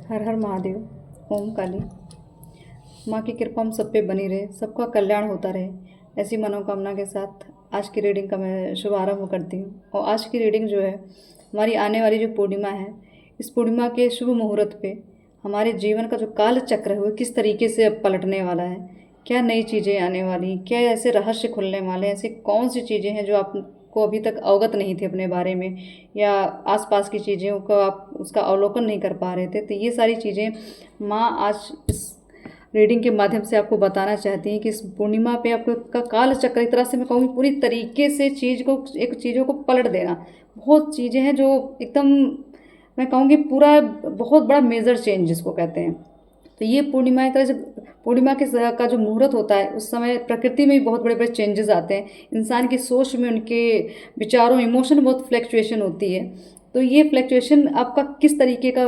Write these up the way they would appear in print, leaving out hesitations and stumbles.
हर हर महादेव। ओम काली। माँ की कृपा हम सब पे बनी रहे, सबका कल्याण होता रहे, ऐसी मनोकामना के साथ आज की रीडिंग का मैं शुभारंभ करती हूँ। और आज की रीडिंग जो है, हमारी आने वाली जो पूर्णिमा है, इस पूर्णिमा के शुभ मुहूर्त पे हमारे जीवन का जो काल चक्र है वो किस तरीके से अब पलटने वाला है, क्या नई चीज़ें आने वाली, क्या ऐसे रहस्य खुलने वाले हैं, ऐसी कौन सी चीज़ें हैं जो आपको अभी तक अवगत नहीं थे अपने बारे में, या आसपास की चीज़ों को आप उसका अवलोकन नहीं कर पा रहे थे। तो ये सारी चीज़ें माँ आज इस रीडिंग के माध्यम से आपको बताना चाहती हैं कि इस पूर्णिमा पे आपको का काल चक्र, एक तरह से मैं कहूँगी पूरी तरीके से चीज़ों को पलट देना। बहुत चीज़ें हैं जो एकदम, मैं कहूँगी पूरा बहुत बड़ा मेजर चेंज जिसको कहते हैं। तो ये पूर्णिमा एक तरह से पूर्णिमा का जो मुहूर्त होता है, उस समय प्रकृति में भी बहुत बड़े बड़े चेंजेस आते हैं, इंसान की सोच में, उनके विचारों, इमोशन बहुत फ्लैक्चुएशन होती है। तो ये फ्लैक्चुएशन आपका किस तरीके का,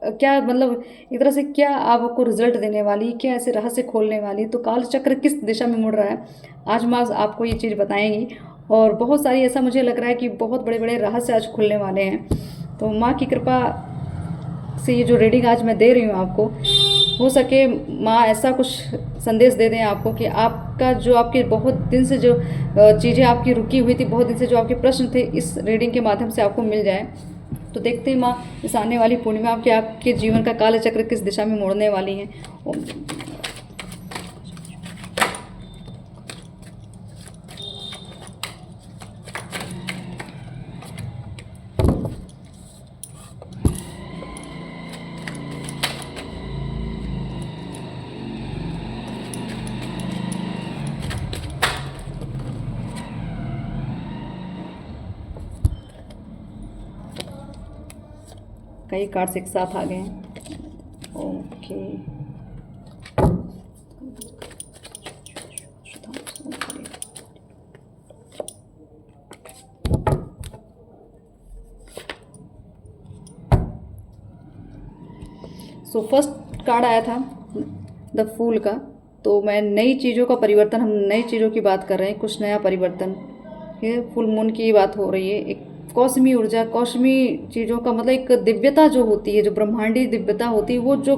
क्या मतलब एक तरह से क्या आपको रिजल्ट देने वाली, क्या ऐसे रहस्य खोलने वाली, तो काल चक्र किस दिशा में मुड़ रहा है, आज माँ आपको ये चीज़ बताएंगी। और बहुत सारी, ऐसा मुझे लग रहा है कि बहुत बड़े बड़े रहस्य आज खुलने वाले हैं। तो माँ की कृपा से ये जो रीडिंग आज मैं दे रही हूँ आपको, हो सके माँ ऐसा कुछ संदेश दे दें आपको कि आपका जो आपके बहुत दिन से जो चीज़ें आपकी रुकी हुई थी, बहुत दिन से जो आपके प्रश्न थे, इस रीडिंग के माध्यम से आपको मिल जाए। तो देखते हैं माँ इस आने वाली पूर्णिमा के आपके जीवन का काल चक्र किस दिशा में मोड़ने वाली हैं। कई कार्ड्स एक साथ आ गए हैं। ओके, सो फर्स्ट कार्ड आया था द फूल का। तो मैं नई चीज़ों का परिवर्तन, हम नई चीज़ों की बात कर रहे हैं, कुछ नया परिवर्तन। ये फुल मून की बात हो रही है, एक कौसमी ऊर्जा, कौसमी चीज़ों का मतलब एक दिव्यता जो होती है, जो ब्रह्मांडी दिव्यता होती है, वो जो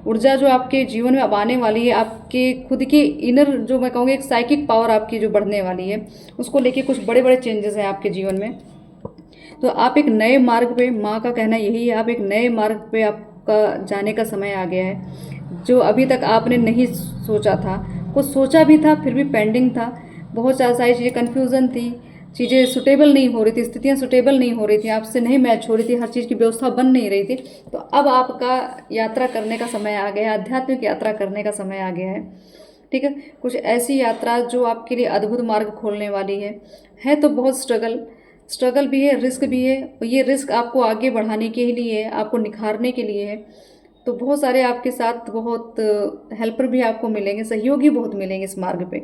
ऊर्जा जो आपके जीवन में अब आने वाली है, आपके खुद के इनर, जो मैं कहूँगी एक साइकिक पावर आपकी जो बढ़ने वाली है, उसको लेके कुछ बड़े बड़े चेंजेस हैं आपके जीवन में। तो आप एक नए मार्ग पे, माँ का कहना यही है, आप एक नए मार्ग पे आपका जाने का समय आ गया है, जो अभी तक आपने नहीं सोचा था, कुछ सोचा भी था फिर भी पेंडिंग था, बहुत सारी चीज़ें कन्फ्यूज़न थी, चीज़ें सुटेबल नहीं हो रही थी, स्थितियाँ सुटेबल नहीं हो रही थी, आपसे नहीं मैच हो रही थी, हर चीज़ की व्यवस्था बन नहीं रही थी। तो अब आपका यात्रा करने का समय आ गया है, आध्यात्मिक यात्रा करने का समय आ गया है। ठीक है, कुछ ऐसी यात्रा जो आपके लिए अद्भुत मार्ग खोलने वाली है तो बहुत स्ट्रगल भी है, रिस्क भी है, और ये रिस्क आपको आगे बढ़ाने के लिए है, आपको निखारने के लिए है। तो बहुत सारे आपके साथ बहुत हेल्पर भी आपको मिलेंगे, सहयोगी बहुत मिलेंगे इस मार्ग पे।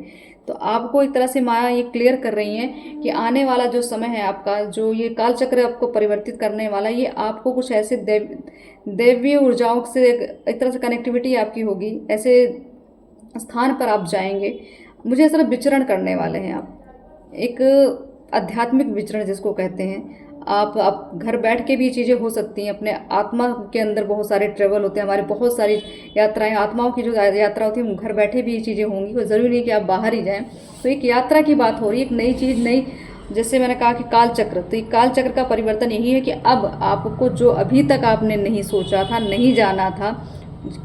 तो आपको एक तरह से माया ये क्लियर कर रही हैं कि आने वाला जो समय है आपका, जो ये काल चक्र आपको परिवर्तित करने वाला, ये आपको कुछ ऐसे दैवीय ऊर्जाओं से एक तरह से कनेक्टिविटी आपकी होगी, ऐसे स्थान पर आप जाएंगे, मुझे ऐसा विचरण करने वाले हैं आप, एक आध्यात्मिक विचरण जिसको कहते हैं। आप घर बैठ के भी चीज़ें हो सकती हैं, अपने आत्मा के अंदर बहुत सारे ट्रेवल होते हैं, हमारे बहुत सारी यात्राएं, आत्माओं की जो यात्रा होती है, घर बैठे भी ये चीज़ें होंगी, वो ज़रूरी नहीं कि आप बाहर ही जाएं। तो एक यात्रा की बात हो रही है, एक नई चीज़, नई, जैसे मैंने कहा कि काल चक्र, तो ये काल चक्र का परिवर्तन यही है कि अब आपको जो अभी तक आपने नहीं सोचा था, नहीं जाना था,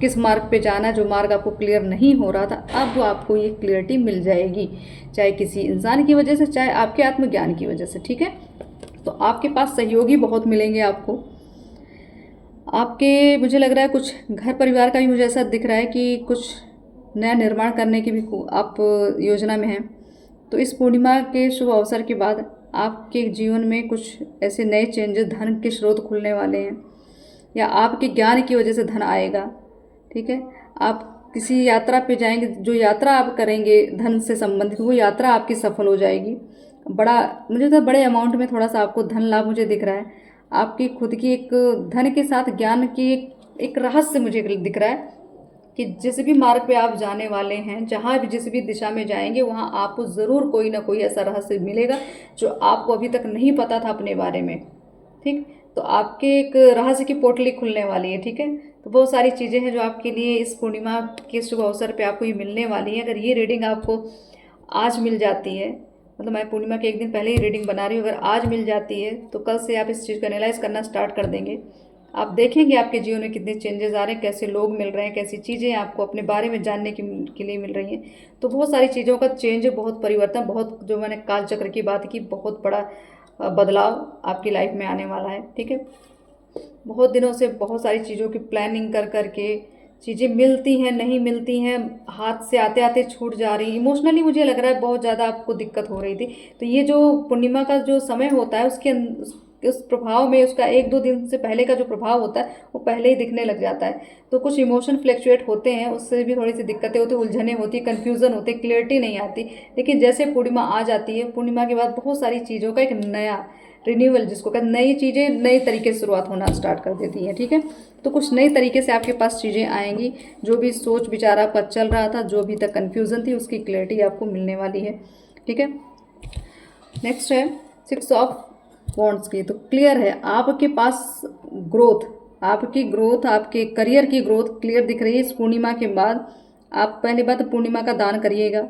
किस मार्ग पे जाना, जो मार्ग आपको क्लियर नहीं हो रहा था, अब आपको ये क्लियरिटी मिल जाएगी, चाहे किसी इंसान की वजह से, चाहे आपके आत्मज्ञान की वजह से। ठीक है, तो आपके पास सहयोगी बहुत मिलेंगे आपको, आपके, मुझे लग रहा है कुछ घर परिवार का भी मुझे ऐसा दिख रहा है कि कुछ नया निर्माण करने की भी आप योजना में हैं। तो इस पूर्णिमा के शुभ अवसर के बाद आपके जीवन में कुछ ऐसे नए चेंजेस, धन के स्रोत खुलने वाले हैं, या आपके ज्ञान की वजह से धन आएगा। ठीक है, आप किसी यात्रा पे जाएंगे, जो यात्रा आप करेंगे धन से संबंधित, वो यात्रा आपकी सफल हो जाएगी। बड़ा, मुझे तो बड़े अमाउंट में थोड़ा सा आपको धन लाभ मुझे दिख रहा है, आपकी खुद की एक धन के साथ ज्ञान की एक रहस्य मुझे दिख रहा है कि जिस भी मार्ग पे आप जाने वाले हैं, जहाँ भी जिस भी दिशा में जाएंगे, वहाँ आपको ज़रूर कोई ना कोई ऐसा रहस्य मिलेगा जो आपको अभी तक नहीं पता था अपने बारे में। ठीक, तो आपके एक रहस्य की पोटली खुलने वाली है, ठीक है। तो बहुत सारी चीज़ें हैं जो आपके लिए इस पूर्णिमा के शुभ अवसर पे आपको ये मिलने वाली है। अगर ये रीडिंग आपको आज मिल जाती है, मतलब मैं पूर्णिमा के एक दिन पहले ही रीडिंग बना रही हूँ, अगर आज मिल जाती है तो कल से आप इस चीज़ को एनालाइज करना स्टार्ट कर देंगे। आप देखेंगे आपके जीवन में कितने चेंजेस आ रहे हैं, कैसे लोग मिल रहे हैं, कैसी चीज़ें आपको अपने बारे में जानने के लिए मिल रही हैं। तो बहुत सारी चीज़ों का चेंज, बहुत परिवर्तन, बहुत जो मैंने काल चक्र की बात की, बहुत बड़ा बदलाव आपकी लाइफ में आने वाला है, ठीक है। बहुत दिनों से बहुत सारी चीज़ों की प्लानिंग कर करके चीज़ें मिलती हैं, नहीं मिलती हैं, हाथ से आते आते छूट जा रही। इमोशनली मुझे लग रहा है बहुत ज़्यादा आपको दिक्कत हो रही थी। तो ये जो पूर्णिमा का जो समय होता है उस प्रभाव में, उसका 1-2 दिन से पहले का जो प्रभाव होता है वो पहले ही दिखने लग जाता है। तो कुछ इमोशन फ्लैक्चुएट होते हैं, उससे भी थोड़ी सी दिक्कतें होती, उलझने होती, कन्फ्यूज़न होती, क्लियरिटी नहीं आती। लेकिन जैसे पूर्णिमा आ जाती है, पूर्णिमा के बाद बहुत सारी चीज़ों का एक नया रिन्यूअल, जिसको कहते, नई चीज़ें नए तरीके से शुरुआत होना स्टार्ट कर देती हैं, ठीक है। तो कुछ नई तरीके से आपके पास चीज़ें आएंगी। जो भी सोच विचार आपका चल रहा था, जो भी तक कन्फ्यूज़न थी, उसकी क्लैरिटी आपको मिलने वाली है, ठीक है। नेक्स्ट है 6 ऑफ वॉन्ड्स की। तो क्लियर है आपके पास ग्रोथ, आपकी ग्रोथ, आपके करियर की ग्रोथ क्लियर दिख रही है इस पूर्णिमा के बाद। आप पहली बात तो पूर्णिमा का दान करिएगा,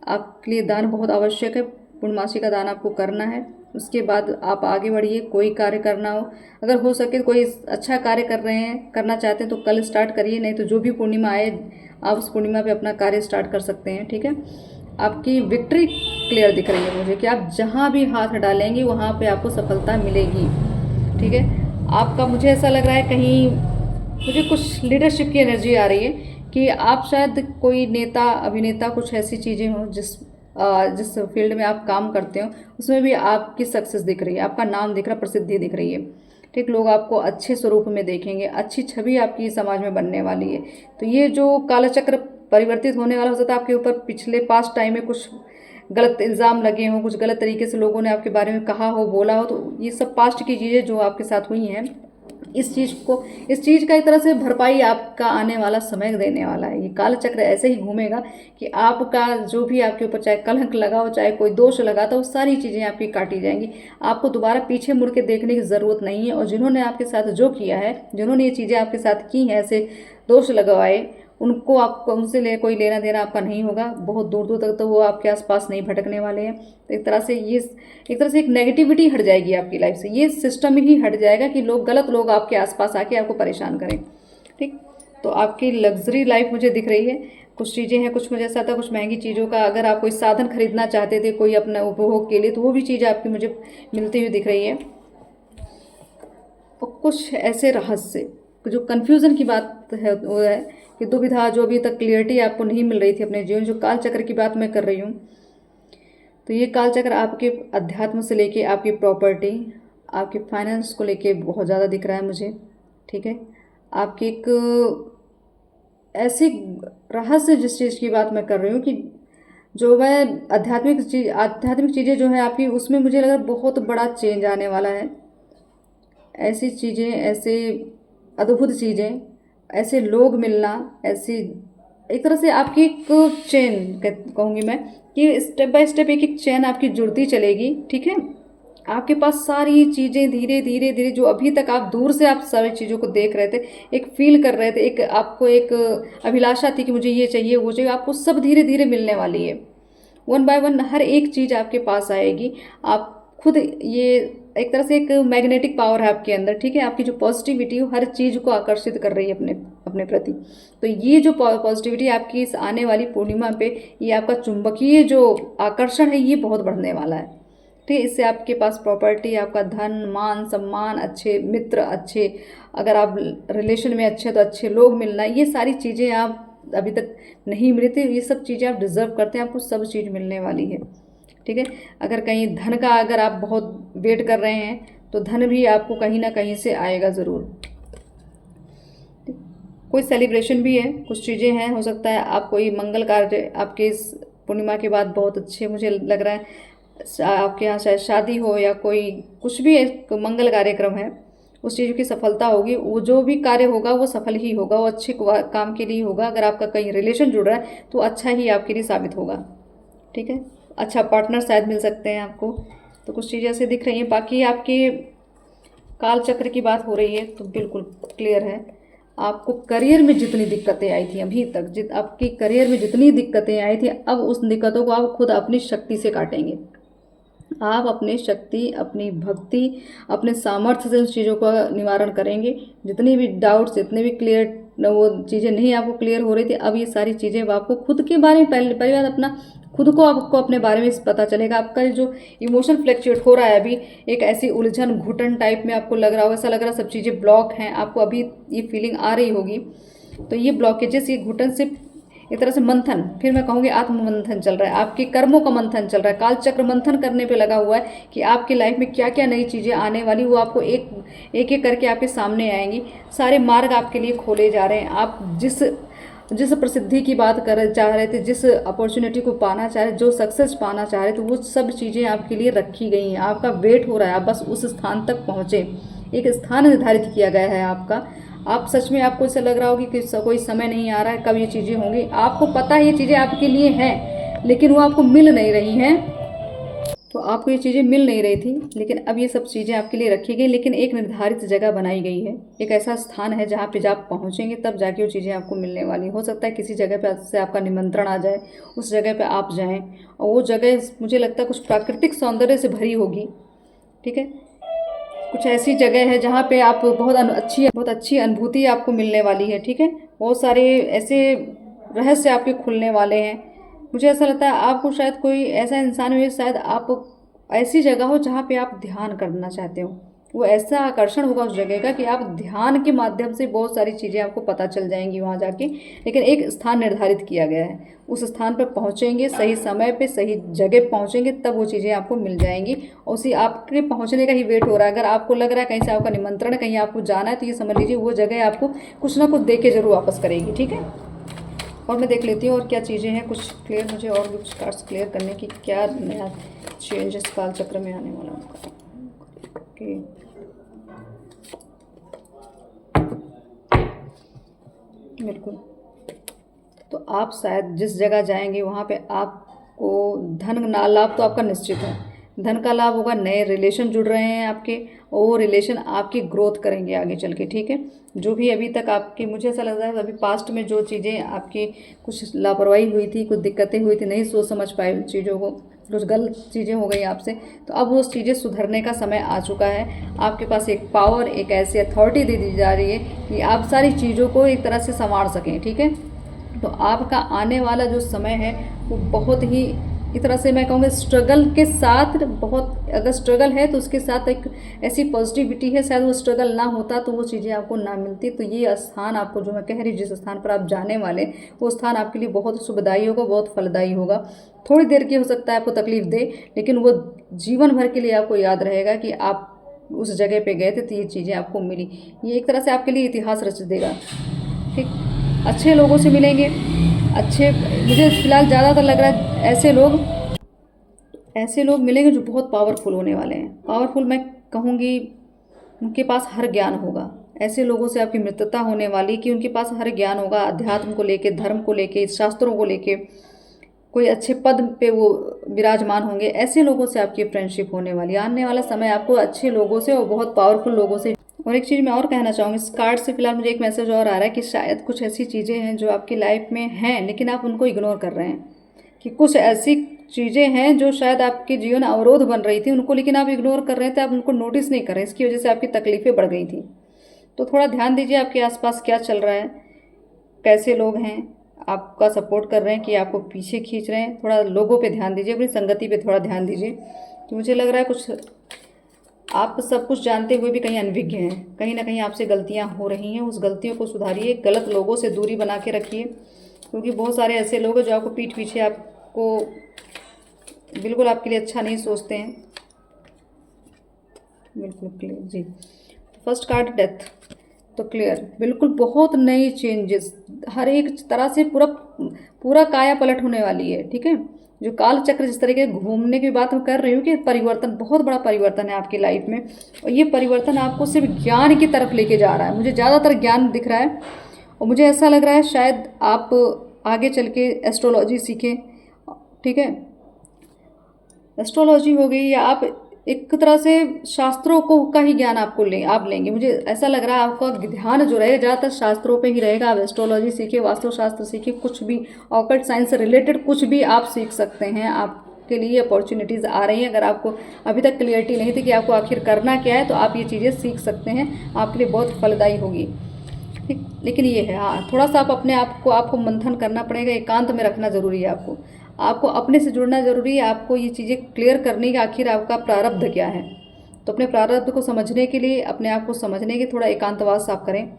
आपके लिए दान बहुत आवश्यक है। पूर्णमासी का दान आपको करना है। उसके बाद आप आगे बढ़िए, कोई कार्य करना हो, अगर हो सके कोई अच्छा कार्य कर रहे हैं, करना चाहते हैं तो कल स्टार्ट करिए, नहीं तो जो भी पूर्णिमा आए आप उस पूर्णिमा पे अपना कार्य स्टार्ट कर सकते हैं, ठीक है। आपकी विक्ट्री क्लियर दिख रही है मुझे कि आप जहाँ भी हाथ डालेंगे वहाँ पे आपको सफलता मिलेगी, ठीक है। आपका मुझे ऐसा लग रहा है कहीं मुझे कुछ लीडरशिप की एनर्जी आ रही है कि आप शायद कोई नेता, अभिनेता, कुछ ऐसी चीज़ें हों जिस फील्ड में आप काम करते हो उसमें भी आपकी सक्सेस दिख रही है, आपका नाम दिख रहा है, प्रसिद्धि दिख रही है, ठीक। लोग आपको अच्छे स्वरूप में देखेंगे, अच्छी छवि आपकी समाज में बनने वाली है। तो ये जो कालचक्र परिवर्तित होने वाला हो सकता है आपके ऊपर, पिछले पास्ट टाइम में कुछ गलत इल्ज़ाम लगे हों, कुछ गलत तरीके से लोगों ने आपके बारे में कहा हो, बोला हो, तो ये सब पास्ट की चीज़ें जो आपके साथ हुई हैं, इस चीज़ का एक तरह से भरपाई आपका आने वाला समय देने वाला है। ये कालचक्र ऐसे ही घूमेगा कि आपका जो भी आपके ऊपर चाहे कलंक लगा हो, चाहे कोई दोष लगा था, वो सारी चीज़ें आपकी काटी जाएंगी। आपको दोबारा पीछे मुड़ के देखने की ज़रूरत नहीं है। और जिन्होंने आपके साथ जो किया है, जिन्होंने ये चीज़ें आपके साथ की हैं, ऐसे दोष लगवाए, उनको आपको उनसे कोई लेना देना आपका नहीं होगा। बहुत दूर दूर तक तो वो आपके आसपास नहीं भटकने वाले हैं। तो एक तरह से एक नेगेटिविटी हट जाएगी आपकी लाइफ से। ये सिस्टम ही हट जाएगा कि गलत लोग आपके आसपास आके आपको परेशान करें, ठीक। तो आपकी लग्जरी लाइफ मुझे दिख रही है। कुछ चीज़ें हैं, कुछ मुझे ऐसा था, कुछ महंगी चीज़ों का, अगर आप कोई साधन खरीदना चाहते थे कोई अपना उपभोग के लिए, तो वो भी चीज़ आपकी मुझे मिलती हुई दिख रही है। और कुछ ऐसे रहस्य, जो कन्फ्यूज़न की बात है वो है कि दुविधा, जो अभी तक क्लियरिटी आपको नहीं मिल रही थी अपने जीवन, जो काल चक्र की बात मैं कर रही हूँ, तो ये काल चक्र आपके अध्यात्म से लेके आपकी प्रॉपर्टी, आपके फाइनेंस को लेके बहुत ज़्यादा दिख रहा है मुझे, ठीक है। आपकी एक ऐसी रहस्य, जिस चीज़ की बात मैं कर रही हूँ कि जो मैं आध्यात्मिक चीज़ें जो है आपकी, उसमें मुझे लगा बहुत बड़ा चेंज आने वाला है। ऐसी चीज़ें, ऐसे अद्भुत चीज़ें, ऐसे लोग मिलना, ऐसी एक तरह से आपकी एक चेन कहूँगी मैं कि स्टेप बाय स्टेप एक एक चेन आपकी जुड़ती चलेगी, ठीक है। आपके पास सारी चीज़ें धीरे धीरे धीरे, जो अभी तक आप दूर से आप सारी चीज़ों को देख रहे थे, एक फील कर रहे थे, एक आपको एक अभिलाषा थी कि मुझे ये चाहिए वो चाहिए, आपको सब धीरे धीरे मिलने वाली है। 1 बाय 1 हर एक चीज़ आपके पास आएगी। आप खुद, ये एक तरह से एक मैग्नेटिक पावर है आपके अंदर, ठीक है। आपकी जो पॉजिटिविटी है हर चीज़ को आकर्षित कर रही है अपने अपने प्रति। तो ये जो पॉजिटिविटी आपकी इस आने वाली पूर्णिमा पे, ये आपका चुंबकीय जो आकर्षण है, ये बहुत बढ़ने वाला है, ठीक है। इससे आपके पास प्रॉपर्टी, आपका धन, मान सम्मान, अच्छे मित्र, अच्छे, अगर आप रिलेशन में अच्छे तो अच्छे लोग मिलना, ये सारी चीज़ें आप अभी तक नहीं मिली थी, ये सब चीज़ें आप डिज़र्व करते हैं, आपको सब चीज़ मिलने वाली है, ठीक है। अगर कहीं धन का, अगर आप बहुत वेट कर रहे हैं, तो धन भी आपको कहीं ना कहीं से आएगा ज़रूर। कोई सेलिब्रेशन भी है, कुछ चीज़ें हैं, हो सकता है आप कोई मंगल कार्य आपके इस पूर्णिमा के बाद बहुत अच्छे, मुझे लग रहा है आपके यहाँ शायद शादी हो या कोई कुछ भी एक मंगल कार्यक्रम है, उस चीज़ की सफलता होगी। वो जो भी कार्य होगा वो सफल ही होगा, वो अच्छे काम के लिए होगा। अगर आपका कहीं रिलेशन जुड़ रहा है तो अच्छा ही आपके लिए साबित होगा, ठीक है। अच्छा पार्टनर शायद मिल सकते हैं आपको। तो कुछ चीज़ें ऐसे दिख रही हैं। बाकी आपकी काल चक्र की बात हो रही है तो बिल्कुल क्लियर है। आपको करियर में जितनी दिक्कतें आई थी अभी तक, आपकी करियर में जितनी दिक्कतें आई थी, अब उस दिक्कतों को आप खुद अपनी शक्ति से काटेंगे। आप अपनी शक्ति, अपनी भक्ति, अपने सामर्थ्य से उस चीज़ों का निवारण करेंगे। जितनी भी डाउट्स, जितने भी क्लियर वो चीज़ें नहीं आपको क्लियर हो रही थी, अब ये सारी चीज़ें अब आपको खुद के बारे में पहली बार अपना खुद को आपको अपने बारे में पता चलेगा। आपका जो इमोशन फ्लक्चुएट हो रहा है अभी, एक ऐसी उलझन घुटन टाइप में आपको लग रहा होगा, ऐसा लग रहा है सब चीज़ें ब्लॉक हैं, आपको अभी ये फीलिंग आ रही होगी। तो ये ब्लॉकेजेस, ये घुटन से एक तरह से मंथन, फिर मैं कहूँगी आत्म मंथन चल रहा है, आपके कर्मों का मंथन चल रहा है। काल चक्र मंथन करने पे लगा हुआ है कि आपकी लाइफ में क्या क्या नई चीज़ें आने वाली, वो आपको एक एक करके आपके सामने आएंगी। सारे मार्ग आपके लिए खोले जा रहे हैं। आप जिस प्रसिद्धि की बात कर चाह रहे थे, जिस अपॉर्चुनिटी को पाना चाह रहे, जो सक्सेस पाना चाह रहे थे, वो सब चीज़ें आपके लिए रखी गई हैं। आपका वेट हो रहा है, आप बस उस स्थान तक पहुँचे। एक स्थान निर्धारित किया गया है आपका। आप सच में, आपको ऐसा लग रहा होगी कि कोई समय नहीं आ रहा है, कब ये चीज़ें होंगी। आपको पता है ये चीज़ें आपके लिए हैं, लेकिन वो आपको मिल नहीं रही हैं। तो आपको ये चीज़ें मिल नहीं रही थी, लेकिन अब ये सब चीज़ें आपके लिए रखी गई, लेकिन एक निर्धारित जगह बनाई गई है। एक ऐसा स्थान है जहाँ पे जब आप पहुँचेंगे तब जाके वो चीज़ें आपको मिलने वाली। हो सकता है किसी जगह पे से आपका निमंत्रण आ जाए, उस जगह पे आप जाएं, और वो जगह मुझे लगता है कुछ प्राकृतिक सौंदर्य से भरी होगी। ठीक है, कुछ ऐसी जगह है जहाँ पे आप बहुत अच्छी अनुभूति आपको मिलने वाली है। ठीक है, बहुत सारे ऐसे रहस्य आपके खुलने वाले हैं। मुझे ऐसा लगता है आपको शायद कोई ऐसा इंसान हुए, शायद आप ऐसी जगह हो जहाँ पे आप ध्यान करना चाहते हो। वो ऐसा आकर्षण होगा उस जगह का कि आप ध्यान के माध्यम से बहुत सारी चीज़ें आपको पता चल जाएंगी वहाँ जाके। लेकिन एक स्थान निर्धारित किया गया है, उस स्थान पर पहुँचेंगे, सही समय पे सही जगह पहुँचेंगे, तब वो चीज़ें आपको मिल जाएंगी। और उसी आपके पहुँचने का ही वेट हो रहा है। अगर आपको लग रहा है कहीं से आपका निमंत्रण है, कहीं आपको जाना है, तो ये समझ लीजिए वो जगह आपको कुछ ना कुछ दे के ज़रूर वापस करेगी। ठीक है, और मैं देख लेती हूँ और क्या चीज़ें हैं कुछ क्लियर, मुझे और भी कुछ कार्ड्स क्लियर करने की, क्या नया चेंजेस काल चक्र में आने वाला उनका। ओके, बिल्कुल। तो आप शायद जिस जगह जाएंगे वहाँ पे आपको धन ना लाभ तो आपका निश्चित है, धन का लाभ होगा। नए रिलेशन जुड़ रहे हैं आपके, और वो रिलेशन आपकी ग्रोथ करेंगे आगे चल के। ठीक है, जो भी अभी तक आपकी, मुझे ऐसा लग रहा है अभी पास्ट में जो चीज़ें आपकी कुछ लापरवाही हुई थी, कुछ दिक्कतें हुई थी, नहीं सोच समझ पाए उन चीज़ों को, कुछ गलत चीज़ें हो गई आपसे, तो अब वो चीज़ें सुधरने का समय आ चुका है। आपके पास एक पावर, एक ऐसी अथॉरिटी दे दी जा रही है कि आप सारी चीज़ों को एक तरह से संवार सकें। ठीक है, तो आपका आने वाला जो समय है वो बहुत ही एक तरह से मैं कहूँगी स्ट्रगल के साथ, बहुत अगर स्ट्रगल है तो उसके साथ एक ऐसी पॉजिटिविटी है, शायद वो स्ट्रगल ना होता तो वो चीज़ें आपको ना मिलती। तो ये स्थान आपको, जो मैं कह रही हूँ जिस स्थान पर आप जाने वाले, वो स्थान आपके लिए बहुत शुभदायी होगा, बहुत फलदायी होगा। थोड़ी देर की हो सकता है आपको तकलीफ दे, लेकिन वो जीवन भर के लिए आपको याद रहेगा कि आप उस जगह पे गए थे तो ये चीज़ें आपको मिली। ये एक तरह से आपके लिए इतिहास रच देगा। ठीक, अच्छे लोगों से मिलेंगे, अच्छे, मुझे फिलहाल ज़्यादातर लग रहा है ऐसे लोग मिलेंगे जो बहुत पावरफुल होने वाले हैं। पावरफुल मैं कहूँगी, उनके पास हर ज्ञान होगा। ऐसे लोगों से आपकी मित्रता होने वाली कि उनके पास हर ज्ञान होगा, अध्यात्म को लेके, धर्म को लेके, शास्त्रों को लेके, कोई अच्छे पद पे वो विराजमान होंगे। ऐसे लोगों से आपकी फ्रेंडशिप होने वाली। आने वाला समय आपको अच्छे लोगों से और बहुत पावरफुल लोगों से। और एक चीज़ मैं और कहना चाहूँगी, इस कार्ड से फिलहाल मुझे एक मैसेज और आ रहा है कि शायद कुछ ऐसी चीज़ें हैं जो आपकी लाइफ में हैं, लेकिन आप उनको इग्नोर कर रहे हैं। कि कुछ ऐसी चीज़ें हैं जो शायद आपके जीवन अवरोध बन रही थी उनको, लेकिन आप इग्नोर कर रहे थे, आप उनको नोटिस नहीं कर रहे, इसकी वजह से आपकी तकलीफ़ें बढ़ गई थी। तो थोड़ा ध्यान दीजिए आपके आसपास क्या चल रहा है, कैसे लोग हैं आपका सपोर्ट कर रहे हैं कि आपको पीछे खींच रहे हैं। थोड़ा लोगों पे ध्यान दीजिए, अपनी संगति पे थोड़ा ध्यान दीजिए। तो मुझे लग रहा है कुछ आप सब कुछ जानते हुए भी कहीं अनभिज्ञ हैं, कहीं ना कहीं आपसे गलतियां हो रही हैं। उस गलतियों को सुधारिए, गलत लोगों से दूरी बना के रखिए, क्योंकि बहुत सारे ऐसे लोग हैं जो आपको पीठ पीछे आपको बिल्कुल आपके लिए अच्छा नहीं सोचते हैं। बिल्कुल क्लियर जी। फर्स्ट कार्ड डेथ, तो क्लियर, बिल्कुल बहुत नई चेंजेस, हर एक तरह से पूरा काया पलट होने वाली है। ठीक है, जो काल चक्र जिस तरीके घूमने की बात मैं कर रही हूँ कि परिवर्तन, बहुत बड़ा परिवर्तन है आपकी लाइफ में, और ये परिवर्तन आपको सिर्फ ज्ञान की तरफ लेके जा रहा है। मुझे ज़्यादातर ज्ञान दिख रहा है, और मुझे ऐसा लग रहा है शायद आप आगे चल के एस्ट्रोलॉजी सीखें। ठीक है, एस्ट्रोलॉजी हो गई, या आप एक तरह से शास्त्रों को का ही ज्ञान आप लेंगे। मुझे ऐसा लग रहा है आपका ध्यान जो रहेगा ज़्यादातर शास्त्रों पे ही रहेगा। आप एस्ट्रोलॉजी सीखिए, वास्तुशास्त्र सीखिए, कुछ भी ऑकल्ट साइंस से रिलेटेड कुछ भी आप सीख सकते हैं। आपके लिए अपॉर्चुनिटीज़ आ रही हैं। अगर आपको अभी तक क्लियरिटी नहीं थी कि आपको आखिर करना क्या है, तो आप ये चीज़ें सीख सकते हैं, आपके लिए बहुत फलदायी होगी। ठीक, लेकिन ये है, हाँ, थोड़ा सा आप अपने आप को आपको मंथन करना पड़ेगा, एकांत में रखना ज़रूरी है। आपको अपने से जुड़ना ज़रूरी है। आपको ये चीज़ें क्लियर करनी कि आखिर आपका प्रारब्ध क्या है। तो अपने प्रारब्ध को समझने के लिए, अपने आप को समझने के थोड़ा एकांतवास आप करें।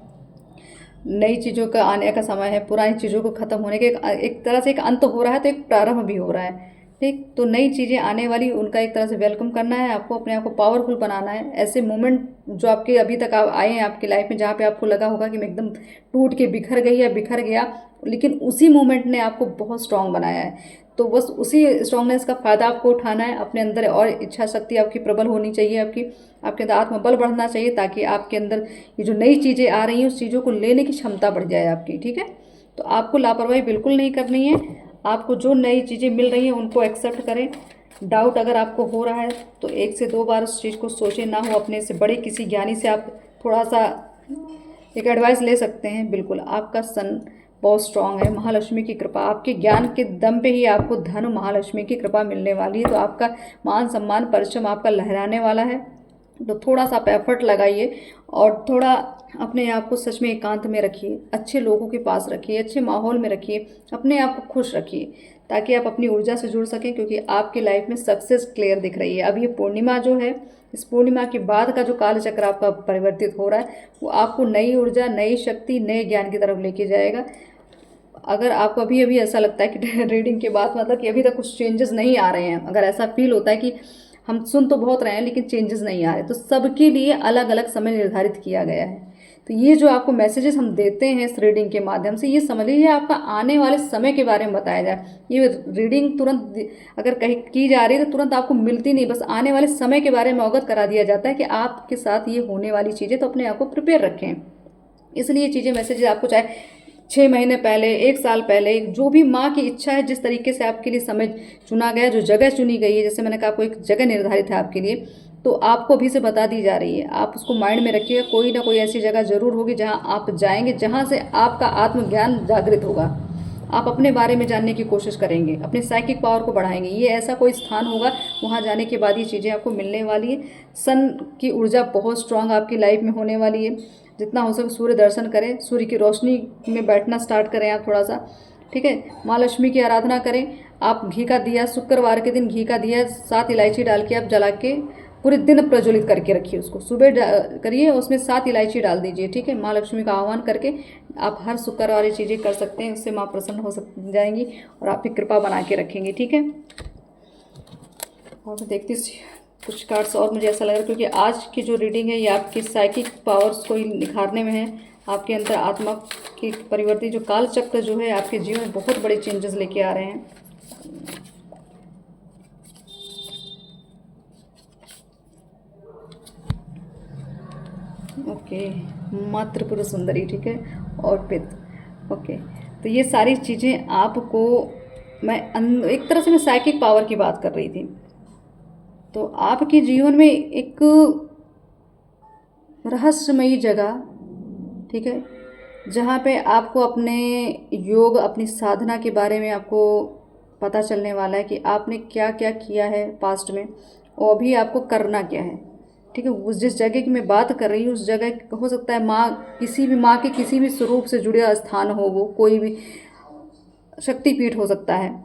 नई चीज़ों का आने का समय है, पुरानी चीज़ों को ख़त्म होने के एक तरह से एक अंत हो रहा है, तो एक प्रारंभ भी हो रहा है। ठीक, तो नई चीज़ें आने वाली, उनका एक तरह से वेलकम करना है। आपको अपने आप को पावरफुल बनाना है। ऐसे मोमेंट जो आपके अभी तक आप आए हैं आपकी लाइफ में, जहाँ पे आपको लगा होगा कि मैं एकदम टूट के बिखर गई या बिखर गया, लेकिन उसी मोमेंट ने आपको बहुत स्ट्रांग बनाया है। तो बस उसी स्ट्रांगनेस का फ़ायदा आपको उठाना है। अपने अंदर और इच्छा शक्ति आपकी प्रबल होनी चाहिए, आपके अंदर आत्मबल बढ़ना चाहिए, ताकि आपके अंदर ये जो नई चीज़ें आ रही हैं उस चीज़ों को लेने की क्षमता बढ़ जाए आपकी। ठीक है, तो आपको लापरवाही बिल्कुल नहीं करनी है। आपको जो नई चीज़ें मिल रही हैं उनको एक्सेप्ट करें। डाउट अगर आपको हो रहा है तो 1 से 2 बार उस चीज़ को सोचें। ना हो अपने से बड़े किसी ज्ञानी से आप थोड़ा सा एक एडवाइस ले सकते हैं। बिल्कुल, आपका सन बहुत स्ट्रांग है। महालक्ष्मी की कृपा, आपके ज्ञान के दम पे ही आपको धन, महालक्ष्मी की कृपा मिलने वाली है। तो आपका मान सम्मान परचम आपका लहराने वाला है। तो थोड़ा सा आप एफर्ट लगाइए और थोड़ा अपने आप को सच में एकांत में रखिए, अच्छे लोगों के पास रखिए, अच्छे माहौल में रखिए, अपने आप को खुश रखिए, ताकि आप अपनी ऊर्जा से जुड़ सकें। क्योंकि आपकी लाइफ में सक्सेस क्लियर दिख रही है। अब ये पूर्णिमा जो है, इस पूर्णिमा के बाद का जो काल चक्र आपका परिवर्तित हो रहा है, वो आपको नई ऊर्जा, नई शक्ति, नए ज्ञान की तरफ लेके जाएगा। अगर आपको अभी अभी ऐसा लगता है कि रीडिंग के बाद मतलब कि अभी तक कुछ चेंजेस नहीं आ रहे हैं, अगर ऐसा फील होता है कि हम सुन तो बहुत रहे हैं लेकिन चेंजेस नहीं आ रहे, तो सबके लिए अलग अलग समय निर्धारित किया गया है। तो ये जो आपको मैसेजेस हम देते हैं इस रीडिंग के माध्यम से, ये समझ लीजिए आपका आने वाले समय के बारे में बताया जाए। ये रीडिंग तुरंत अगर कहीं की जा रही है तो तुरंत आपको मिलती नहीं, बस आने वाले समय के बारे में अवगत करा दिया जाता है कि आपके साथ ये होने वाली चीज़ें, तो अपने आप को प्रिपेयर रखें। इसलिए चीज़ें मैसेजेस आपको चाहे 6 महीने पहले, 1 साल पहले, जो भी माँ की इच्छा है, जिस तरीके से आपके लिए समय चुना गया, जो जगह चुनी गई है, जैसे मैंने कहा आपको एक जगह निर्धारित है आपके लिए, तो आपको अभी से बता दी जा रही है। आप उसको माइंड में रखिएगा। कोई ना कोई ऐसी जगह ज़रूर होगी जहाँ आप जाएंगे, जहाँ से आपका आत्मज्ञान जागृत होगा। आप अपने बारे में जानने की कोशिश करेंगे, अपने साइकिक पावर को बढ़ाएंगे। ये ऐसा कोई स्थान होगा, वहाँ जाने के बाद ये चीज़ें आपको मिलने वाली है। सन की ऊर्जा बहुत स्ट्रांग आपकी लाइफ में होने वाली है। जितना हो सके सूर्य दर्शन करें, सूर्य की रोशनी में बैठना स्टार्ट करें आप थोड़ा सा। ठीक है, माँ लक्ष्मी की आराधना करें। आप घी का दिया, शुक्रवार के दिन घी का दिया 7 इलायची डाल के आप जला के पूरे दिन प्रज्वलित करके रखिए। उसको सुबह करिए, उसमें 7 इलायची डाल दीजिए। ठीक है, माँ लक्ष्मी का आह्वान करके आप हर शुक्रवार ये चीज़ें कर सकते हैं। उससे माँ प्रसन्न हो जाएंगी और आपकी कृपा बना के रखेंगी। ठीक है, और मैं देखती कुछ कार्ड्स और मुझे ऐसा लग रहा है, क्योंकि आज की जो रीडिंग है ये आपकी साइकिक पावर्स को ही निखारने में है। आपके अंदर आत्मा की परिवर्तित जो काल चक्र जो है आपके जीवन में बहुत बड़े चेंजेस लेके आ रहे हैं। ओके, माँ त्रिपुर सुंदरी, ठीक है, और पित। ओके, तो ये सारी चीज़ें आपको, मैं एक तरह से मैं साइकिक पावर की बात कर रही थी। तो आपके जीवन में एक रहस्यमयी जगह, ठीक है, जहाँ पे आपको अपने योग, अपनी साधना के बारे में आपको पता चलने वाला है कि आपने क्या क्या किया है पास्ट में और अभी आपको करना क्या है। ठीक है, उस जिस जगह की मैं बात कर रही हूँ उस जगह हो सकता है माँ, किसी भी माँ के किसी भी स्वरूप से जुड़े स्थान हो, वो कोई भी शक्तिपीठ हो सकता है।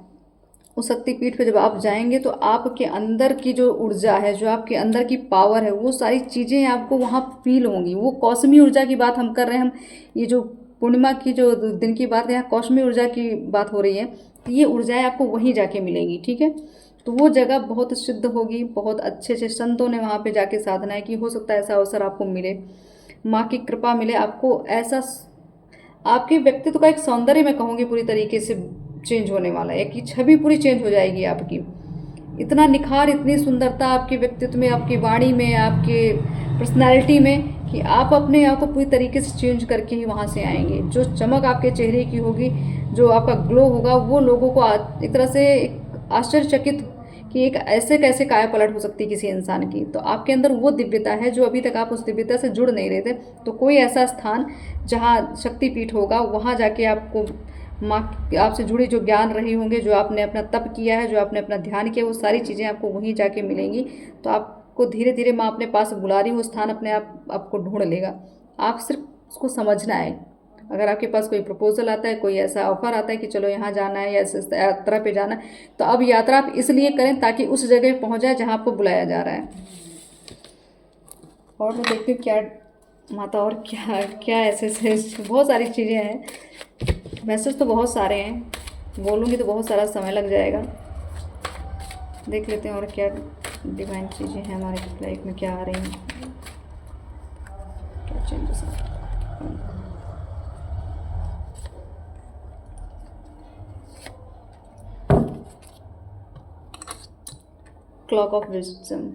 उस शक्तिपीठ पे जब आप जाएंगे तो आपके अंदर की जो ऊर्जा है, जो आपके अंदर की पावर है, वो सारी चीज़ें आपको वहाँ फील होंगी। वो कौसमी ऊर्जा की बात हम कर रहे हैं। हम ये जो पूर्णिमा की जो दिन की बात है, यहाँ कौसमी ऊर्जा की बात हो रही है। तो ये ऊर्जाएँ आपको वहीं जाके मिलेंगी। ठीक है, तो वो जगह बहुत सिद्ध होगी। बहुत अच्छे अच्छे संतों ने वहाँ पे जाके साधनाएं की। हो सकता है ऐसा अवसर आपको मिले, माँ की कृपा मिले आपको। ऐसा आपके व्यक्तित्व का एक सौंदर्य मैं कहूँगी पूरी तरीके से चेंज होने वाला है, कि छवि पूरी चेंज हो जाएगी आपकी। इतना निखार, इतनी सुंदरता आपके व्यक्तित्व में, आपकी वाणी में, आपके पर्सनालिटी में, कि आप अपने आप को पूरी तरीके से चेंज करके ही वहाँ से आएंगे। जो चमक आपके चेहरे की होगी, जो आपका ग्लो होगा, वो लोगों को एक तरह से आश्चर्यचकित कि एक ऐसे कैसे काया पलट हो सकती है किसी इंसान की। तो आपके अंदर वो दिव्यता है जो अभी तक आप उस दिव्यता से जुड़ नहीं रहे थे। तो कोई ऐसा स्थान जहाँ शक्तिपीठ होगा, वहाँ जाके आपको माँ आपसे जुड़ी जो ज्ञान रही होंगे, जो आपने अपना तप किया है, जो आपने अपना ध्यान किया, वो सारी चीज़ें आपको वहीं जाके मिलेंगी। तो आपको धीरे धीरे माँ अपने पास बुला रही, वो स्थान अपने आप आपको ढूंढ लेगा। आप सिर्फ उसको समझना है। अगर आपके पास कोई प्रपोजल आता है, कोई ऐसा ऑफर आता है कि चलो यहाँ जाना है या इस यात्रा पे जाना है, तो अब यात्रा आप इसलिए करें ताकि उस जगह पहुँच जाए जहाँ आपको बुलाया जा रहा है। और मैं देखती हूँ क्या माता और क्या क्या ऐसे ऐसे बहुत सारी चीज़ें हैं। मैसेज तो बहुत सारे हैं, बोलूँगी तो बहुत सारा समय लग जाएगा। देख लेते हैं और क्या डिवाइन चीज़ें हैं हमारे लाइफ में, क्या आ रही हैं, क्या चेंजेस आ रहे हैं। Clock of wisdom.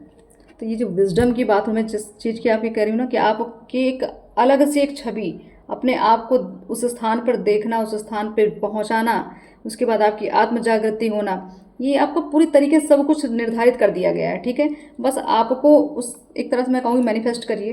तो ये जो विजडम की बात हूँ मैं जिस चीज़ की आपकी कह रही हूँ ना, कि आपकी एक अलग से एक छवि, अपने आप को उस स्थान पर देखना, उस स्थान पर पहुँचाना, उसके बाद आपकी आत्म जागृति होना, ये आपको पूरी तरीके से सब कुछ निर्धारित कर दिया गया है। ठीक है, बस आपको उस एक तरह से मैं कहूँगी मैनिफेस्ट करिए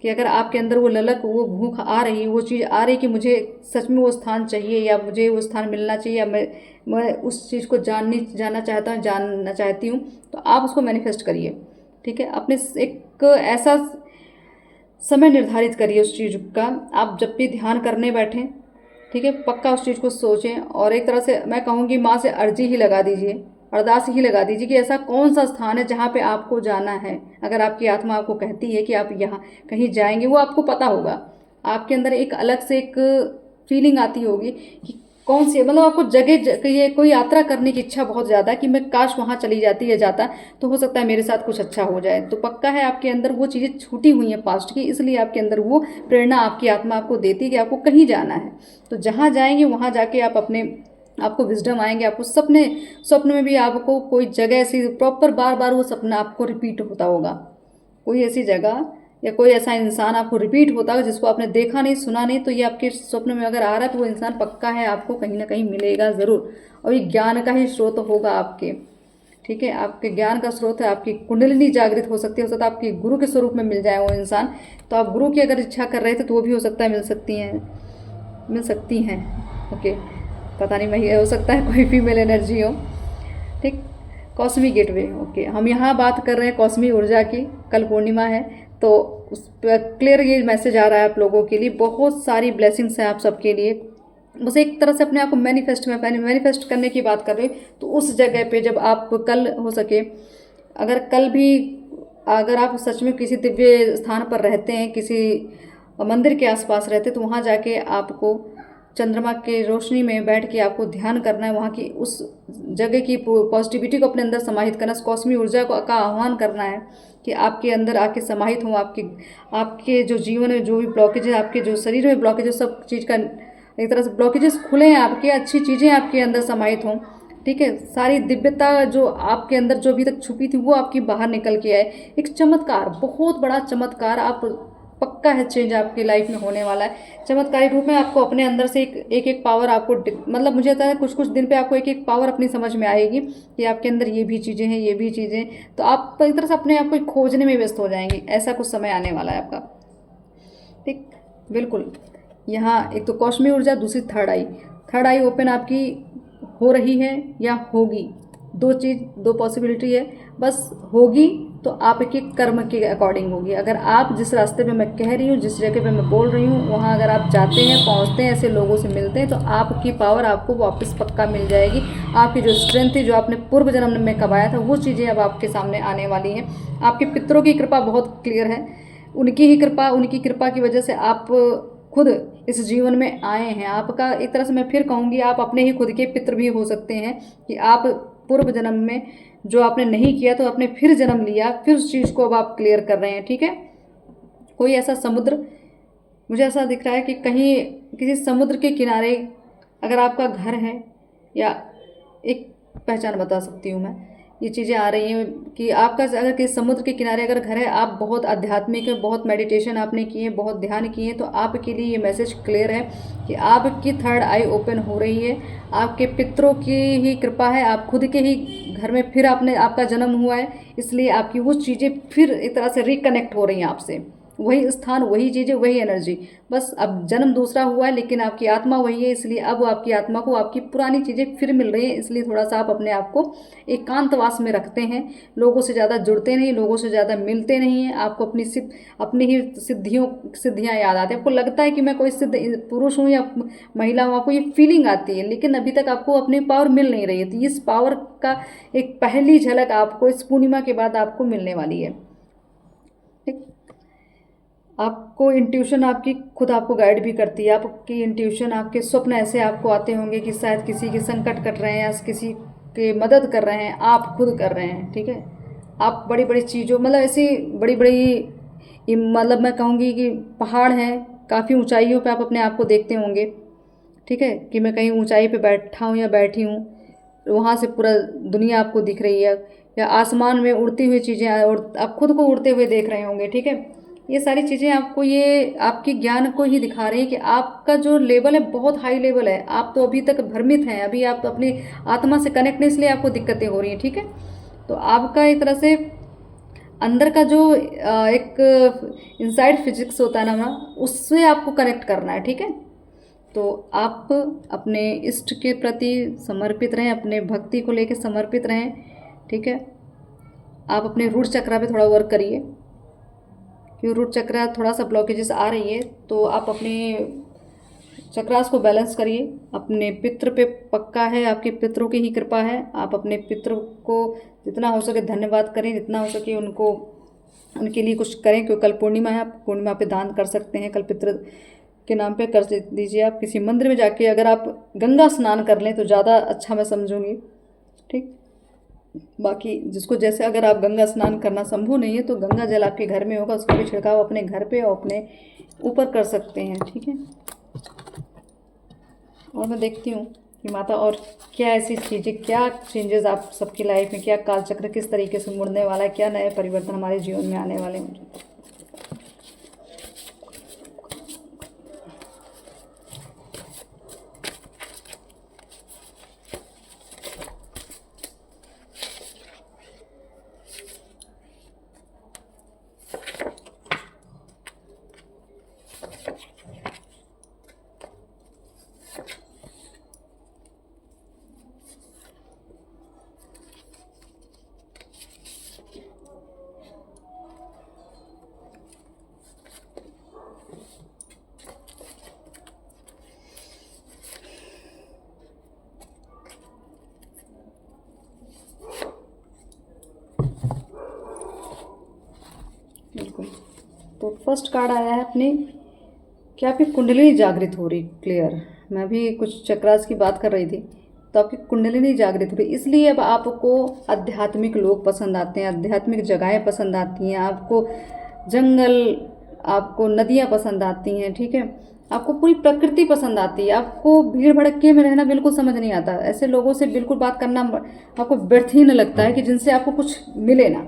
कि अगर आपके अंदर वो ललक, वो भूख आ रही, वो चीज़ आ रही कि मुझे सच में वो स्थान चाहिए या मुझे वो स्थान मिलना चाहिए या मैं उस चीज़ को जानना चाहता हूँ, जानना चाहती हूँ, तो आप उसको मैनिफेस्ट करिए। ठीक है, अपने एक ऐसा समय निर्धारित करिए उस चीज़ का। आप जब भी ध्यान करने बैठें, ठीक है, पक्का उस चीज़ को सोचें और एक तरह से मैं कहूँगी माँ से अर्जी ही लगा दीजिए, अरदास ही लगा दीजिए कि ऐसा कौन सा स्थान है जहाँ पे आपको जाना है। अगर आपकी आत्मा आपको कहती है कि आप यहाँ कहीं जाएंगे, वो आपको पता होगा, आपके अंदर एक अलग से एक फीलिंग आती होगी कि कौन सी, मतलब आपको ये कोई यात्रा करने की इच्छा बहुत ज़्यादा है कि मैं काश वहाँ चली जाती या जाता, तो हो सकता है मेरे साथ कुछ अच्छा हो जाए। तो पक्का है आपके अंदर वो चीज़ें छूटी हुई हैं पास्ट की, इसलिए आपके अंदर वो प्रेरणा आपकी आत्मा आपको देती है कि आपको कहीं जाना है। तो जहाँ जाएंगे वहाँ जाके आप आपको विजडम आएंगे। आपको स्वप्न में भी आपको कोई जगह ऐसी प्रॉपर बार बार वो सपना आपको रिपीट होता होगा, कोई ऐसी जगह या कोई ऐसा इंसान आपको रिपीट होता है जिसको आपने देखा नहीं, सुना नहीं, तो ये आपके स्वप्न में अगर आ रहा है तो वो इंसान पक्का है आपको कहीं ना कहीं मिलेगा ज़रूर। और ये ज्ञान का ही स्रोत होगा आपके। ठीक है, आपके ज्ञान का स्रोत है, आपकी कुंडलिनी जागृत हो सकती है, आपके गुरु के स्वरूप में मिल जाए वो इंसान। तो आप गुरु की अगर इच्छा कर रहे थे तो वो भी हो सकता है मिल सकती हैं। ओके, पता नहीं, मैं हो सकता है कोई फीमेल एनर्जी हो। ठीक, कॉस्मिक गेटवे। ओके, हम यहाँ बात कर रहे हैं कॉस्मिक ऊर्जा की। कल पूर्णिमा है तो उस पर क्लियर ये मैसेज आ रहा है आप लोगों के लिए। बहुत सारी ब्लेसिंग्स हैं आप सबके लिए। बस एक तरह से अपने आप को मैनिफेस्ट करने की बात कर रही हूँ। तो उस जगह पे जब आप कल हो सके, अगर कल भी अगर आप सच में किसी दिव्य स्थान पर रहते हैं, किसी मंदिर के आसपास रहते, तो वहाँ जाके आपको चंद्रमा के रोशनी में बैठ के आपको ध्यान करना है। वहाँ की उस जगह की पॉजिटिविटी को अपने अंदर समाहित करना, कॉस्मिक ऊर्जा का आह्वान करना है कि आपके अंदर आके समाहित हों। आपके जो जीवन में जो भी ब्लॉकेजेस, आपके जो शरीर में ब्लॉकेजेस, सब चीज़ का एक तरह से ब्लॉकेजेस खुले हैं आपके, अच्छी चीज़ें आपके अंदर समाहित हों। ठीक है, सारी दिव्यता जो आपके अंदर जो अभी तक छुपी थी वो आपकी बाहर निकल के आए। एक चमत्कार, बहुत बड़ा चमत्कार आप पक्का है, चेंज आपकी लाइफ में होने वाला है। चमत्कारी रूप में आपको अपने अंदर से एक पावर आपको, मतलब मुझे लगता है कुछ दिन पे आपको एक पावर अपनी समझ में आएगी कि आपके अंदर ये भी चीज़ें हैं, ये भी चीज़ें। तो आप एक तरह से अपने आप को खोजने में व्यस्त हो जाएंगे। ऐसा कुछ समय आने वाला है आपका। ठीक, बिल्कुल। यहाँ एक तो कॉस्मिक ऊर्जा, दूसरी थर्ड आई ओपन आपकी हो रही है या होगी। दो पॉसिबिलिटी है, बस होगी तो आपके कर्म के अकॉर्डिंग होगी। अगर आप जिस रास्ते पे मैं कह रही हूँ, जिस जगह पे मैं बोल रही हूँ, वहाँ अगर आप जाते हैं, पहुँचते हैं, ऐसे लोगों से मिलते हैं, तो आपकी पावर आपको वापस पक्का मिल जाएगी। आपकी जो स्ट्रेंथ थी, जो आपने पूर्व जन्म में कमाया था, वो चीज़ें अब आपके सामने आने वाली हैं। आपके पितरों की कृपा बहुत क्लियर है, उनकी कृपा की वजह से आप खुद इस जीवन में आए हैं। आपका एक तरह से मैं फिर कहूँगी, आप अपने ही खुद के पितृ भी हो सकते हैं कि आप पूर्व जन्म में जो आपने नहीं किया तो आपने फिर जन्म लिया, फिर उस चीज़ को अब आप क्लियर कर रहे हैं। ठीक है, कोई ऐसा समुद्र, मुझे ऐसा दिख रहा है कि कहीं किसी समुद्र के किनारे अगर आपका घर है, या एक पहचान बता सकती हूँ मैं ये चीज़ें आ रही हैं कि आपका अगर किसी समुद्र के किनारे अगर घर है, आप बहुत आध्यात्मिक है, बहुत मेडिटेशन आपने किए हैं, बहुत ध्यान किए हैं, तो आपके लिए ये मैसेज क्लियर है कि आपकी थर्ड आई ओपन हो रही है। आपके पितरों की ही कृपा है, आप खुद के ही घर में फिर आपका जन्म हुआ है, इसलिए आपकी वो चीज़ें फिर एक तरह से रिकनेक्ट हो रही हैं आपसे। वही स्थान, वही चीज़ें, वही एनर्जी, बस अब जन्म दूसरा हुआ है लेकिन आपकी आत्मा वही है, इसलिए अब आपकी आत्मा को आपकी पुरानी चीज़ें फिर मिल रही हैं। इसलिए थोड़ा सा आप अपने आप को एकांतवास में रखते हैं, लोगों से ज़्यादा जुड़ते नहीं, लोगों से ज़्यादा मिलते नहीं हैं। आपको अपनी ही सिद्धियाँ याद आती हैं। आपको लगता है कि मैं कोई सिद्ध पुरुष हूँ या महिला हूँ, आपको ये फीलिंग आती है, लेकिन अभी तक आपको अपनी पावर मिल नहीं रही है। तो इस पावर का एक पहली झलक आपको इस पूर्णिमा के बाद आपको मिलने वाली है। ठीक, आपको इंट्यूशन आपकी खुद आपको गाइड भी करती है। आपकी इंट्यूशन, आपके स्वप्न ऐसे आपको आते होंगे कि शायद किसी के संकट कट रहे हैं या किसी की मदद कर रहे हैं, आप खुद कर रहे हैं। ठीक है, आप बड़ी बड़ी चीज़ों, मतलब ऐसी बड़ी बड़ी, मतलब मैं कहूँगी कि पहाड़ हैं, काफ़ी ऊंचाइयों पे आप अपने आप को देखते होंगे। ठीक है, कि मैं कहीं ऊंचाई पे बैठा हूँ या बैठी हूँ, वहाँ से पूरा दुनिया आपको दिख रही है, या आसमान में उड़ती हुई चीज़ें, और आप खुद को उड़ते हुए देख रहे होंगे। ठीक है, ये सारी चीज़ें आपको ये आपके ज्ञान को ही दिखा रही है कि आपका जो लेवल है बहुत हाई लेवल है। आप तो अभी तक भ्रमित हैं, अभी आप तो अपनी आत्मा से कनेक्ट नहीं, इसलिए आपको दिक्कतें हो रही हैं। ठीक है, तो आपका एक तरह से अंदर का जो एक इनसाइड फिजिक्स होता है ना हमारा, उससे आपको कनेक्ट करना है। ठीक है, तो आप अपने इष्ट के प्रति समर्पित रहें, अपने भक्ति को लेकर समर्पित रहें। ठीक है, आप अपने रूट चक्रा पे थोड़ा वर्क करिए, क्यों रूट चक्रा थोड़ा सा ब्लॉकेजेस आ रही है, तो आप अपने चक्रास को बैलेंस करिए। अपने पितृ पे पक्का है, आपके पितरों की ही कृपा है। आप अपने पितरों को जितना हो सके धन्यवाद करें, जितना हो सके उनको, उनके लिए कुछ करें, क्योंकि कल पूर्णिमा है। आप पूर्णिमा पे दान कर सकते हैं, कल पितृ के नाम पे कर दीजिए। आप किसी मंदिर में जाके अगर आप गंगा स्नान कर लें तो ज़्यादा अच्छा मैं समझूंगी। ठीक, बाकी जिसको जैसे, अगर आप गंगा स्नान करना संभव नहीं है तो गंगा जल आपके घर में होगा, उसका भी छिड़काव अपने घर पे और अपने ऊपर कर सकते हैं। ठीक है, और मैं देखती हूँ कि माता और क्या ऐसी चीज़ें, क्या चेंजेस आप सबकी लाइफ में, क्या कालचक्र किस तरीके से मुड़ने वाला है, क्या नए परिवर्तन हमारे जीवन में आने वाले हैं। बिल्कुल, तो फर्स्ट कार्ड आया है अपने, क्या आपकी कुंडलिनी जागृत हो रही, क्लियर। मैं भी कुछ चक्रास की बात कर रही थी, तो आपकी कुंडलिनी जागृत हो रही, इसलिए अब आपको आध्यात्मिक लोग पसंद आते हैं, आध्यात्मिक जगहें पसंद आती हैं, आपको जंगल, आपको नदियाँ पसंद आती हैं। ठीक है, आपको पूरी प्रकृति पसंद आती है, आपको भीड़ भड़के में रहना बिल्कुल समझ नहीं आता, ऐसे लोगों से बिल्कुल बात करना आपको व्यर्थ ही न लगता है, कि जिनसे आपको कुछ मिले ना,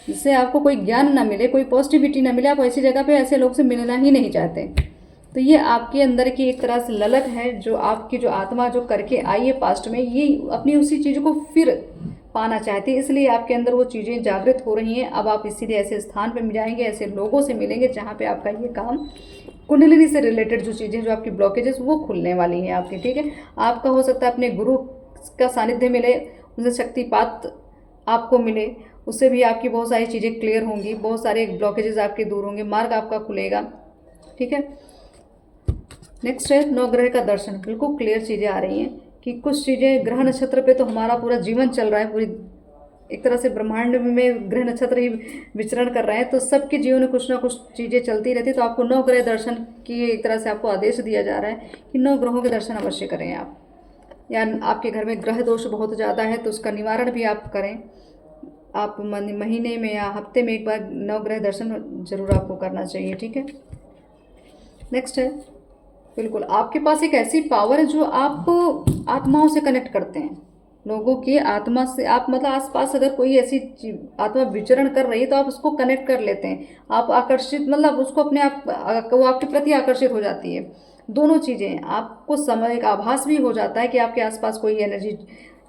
जिससे आपको कोई ज्ञान ना मिले, कोई पॉजिटिविटी ना मिले, आप ऐसी जगह पे ऐसे लोग से मिलना ही नहीं चाहते। तो ये आपके अंदर की एक तरह से ललक है, जो आपकी जो आत्मा जो करके आई है पास्ट में, ये अपनी उसी चीज़ को फिर पाना चाहती है, इसलिए आपके अंदर वो चीज़ें जागृत हो रही हैं। अब आप इसीलिए ऐसे स्थान पे जाएंगे, ऐसे लोगों से मिलेंगे जहाँ पे आपका ये काम, कुंडलिनी से रिलेटेड जो चीज़ें, जो आपकी ब्लॉकेजेस, वो खुलने वाली हैं आपकी। ठीक है, आपका हो सकता है अपने गुरु का सानिध्य मिले, उनसे शक्तिपात आपको मिले, उससे भी आपकी बहुत सारी चीज़ें क्लियर होंगी, बहुत सारे ब्लॉकेजेस आपके दूर होंगे, मार्ग आपका खुलेगा। ठीक है, नेक्स्ट है नवग्रह का दर्शन। बिल्कुल क्लियर चीज़ें आ रही हैं कि कुछ चीज़ें, ग्रह नक्षत्र पे तो हमारा पूरा जीवन चल रहा है, पूरी एक तरह से ब्रह्मांड में ग्रह नक्षत्र ही विचरण कर रहे हैं, तो सबके जीवन में कुछ ना कुछ चीज़ें चलती रहती है। तो आपको नवग्रह दर्शन की एक तरह से आपको आदेश दिया जा रहा है कि नौ ग्रहों के दर्शन अवश्य करें आप, या आपके घर में ग्रह दोष बहुत ज़्यादा है तो उसका निवारण भी आप करें। आप महीने में या हफ्ते में एक बार नवग्रह दर्शन जरूर आपको करना चाहिए। ठीक है, नेक्स्ट है, बिल्कुल आपके पास एक ऐसी पावर है जो आप आत्माओं से कनेक्ट करते हैं। लोगों की आत्मा से आप मतलब आसपास अगर कोई ऐसी आत्मा विचरण कर रही है तो आप उसको कनेक्ट कर लेते हैं, आप आकर्षित मतलब उसको अपने आप वो आपके प्रति आकर्षित हो जाती है। दोनों चीज़ें आपको समय एक आभास भी हो जाता है कि आपके आसपास कोई एनर्जी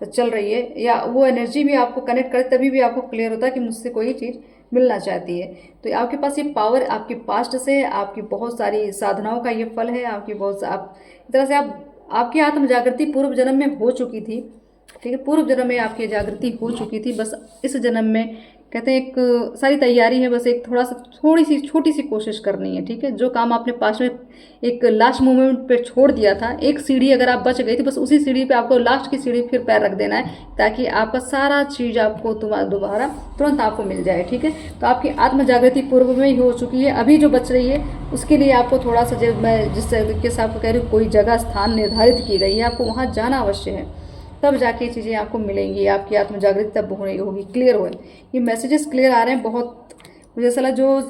चल रही है, या वो एनर्जी भी आपको कनेक्ट करे तभी भी आपको क्लियर होता है कि मुझसे कोई चीज़ मिलना चाहती है। तो आपके पास ये पावर आपके पास्ट से है, आपकी बहुत सारी साधनाओं का ये फल है, आपकी बहुत आप एक तरह से आपकी आत्म जागृति पूर्व जन्म में हो चुकी थी। ठीक है, पूर्व जन्म में आपकी जागृति हो चुकी थी, बस इस जन्म में कहते हैं एक सारी तैयारी है, बस एक थोड़ी सी छोटी सी कोशिश करनी है। ठीक है, जो काम आपने पास में एक लास्ट मोमेंट पे छोड़ दिया था, एक सीढ़ी अगर आप बच गई तो बस उसी सीढ़ी पे आपको लास्ट की सीढ़ी फिर पैर रख देना है, ताकि आपका सारा चीज़ आपको तुम्हारा दोबारा तुरंत आपको मिल जाए। ठीक है, तो आपकी आत्म जागृति पूर्व में ही हो चुकी है, अभी जो बच रही है उसके लिए आपको थोड़ा सा, जब मैं जिस तरीके से आपको कह रही हूँ, कोई जगह स्थान निर्धारित की गई है, आपको वहाँ जाना अवश्य है, तब जाके चीज़ें आपको मिलेंगी, आपकी आत्म जागृति तब होगी, क्लियर हो। ये मैसेजेस क्लियर आ रहे हैं बहुत। मुझे ऐसा लगा जो